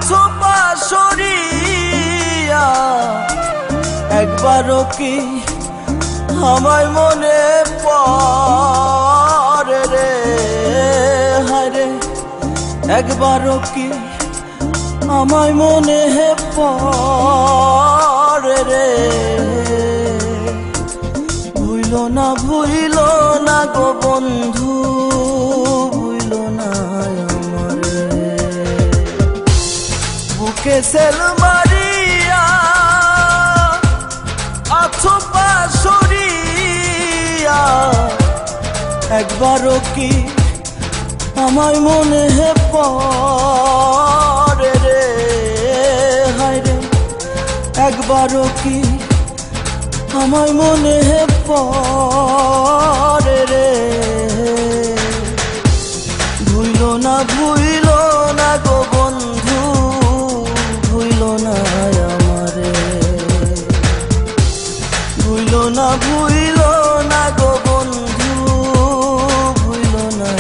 আছো পাশরিয়া একবারও কি আমায় মনে পড়ে রে হায়রে একবারও কি আমায় মনে পড়ে রে ভুইলো না গো বন্ধু ভুইলো না আমারে বুকে সেল মারিয়া আছো পাশরিয়া একবারও কি আমায় মনে পড়ে রে হায়রে একবারও কি আমায় মনে পড়ে রে ভুইলো না গো বন্ধু ভুইলো না আমারে ভুইলো না গো বন্ধু ভুইলো না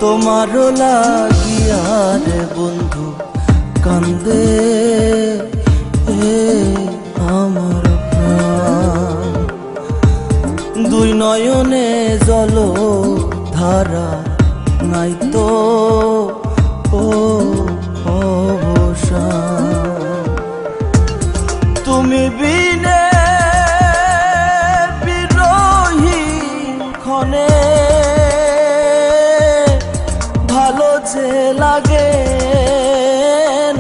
তোমারও লাগিয়া রে বন্ধু কান্দে আমার প্রাণ দুই নয়নে জল ধারা নাই তো ও অবসান তুমি বিনে বিরোহী ক্ষণে ভালো যে লাগে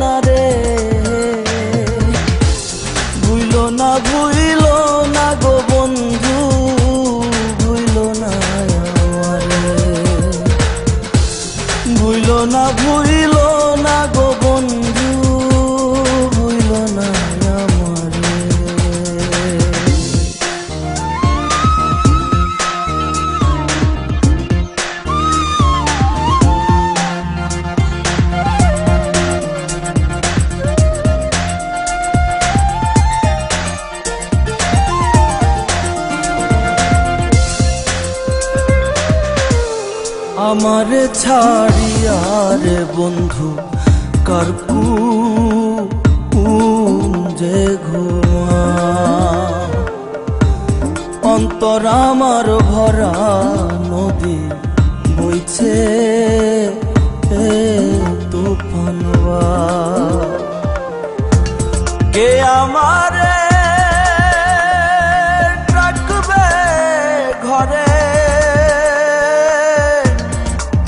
না রে ভুইলো না গো বন্ধু ভুইলো না আমারে ভুইলো না গো বন্ধু ভুইলো না আমারে আমারে ছাড়িয়া রে বন্ধু কারকু যে ঘুমা অন্তর আমার ভরা নদী বইছে তুফান কে আমারে রাখবে ঘরে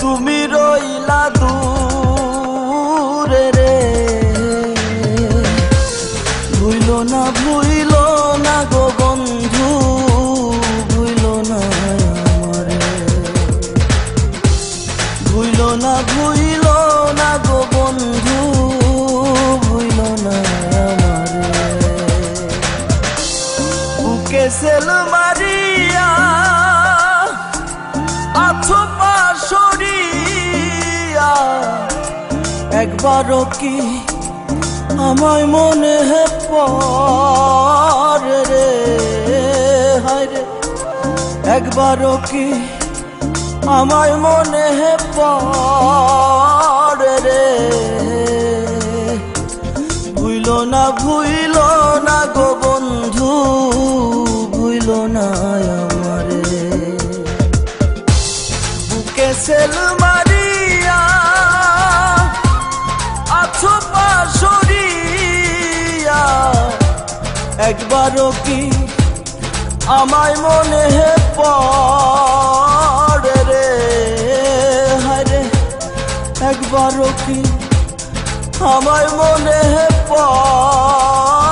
তুমি রইলা দূরে রে ভুইলো না গো বন্ধু ভুইলো না আমারে ভুইলো না গো বন্ধু ভুইলো না আমারে বুকে সেল মারিয়া আছো পাশরিয়া একবারও কি আমায় মনে পড়ে রে হায়রে একবারও কি আমায় মনে পড়ে রে ভুইলো না গো বন্ধু ভুইলো না আমারে বুকে সেল মারিয়া আছো পাশরিয়া একবারও কি আমায় মনে পড়ে রে হায়রে একবারও কি আমায় মনে পড়ে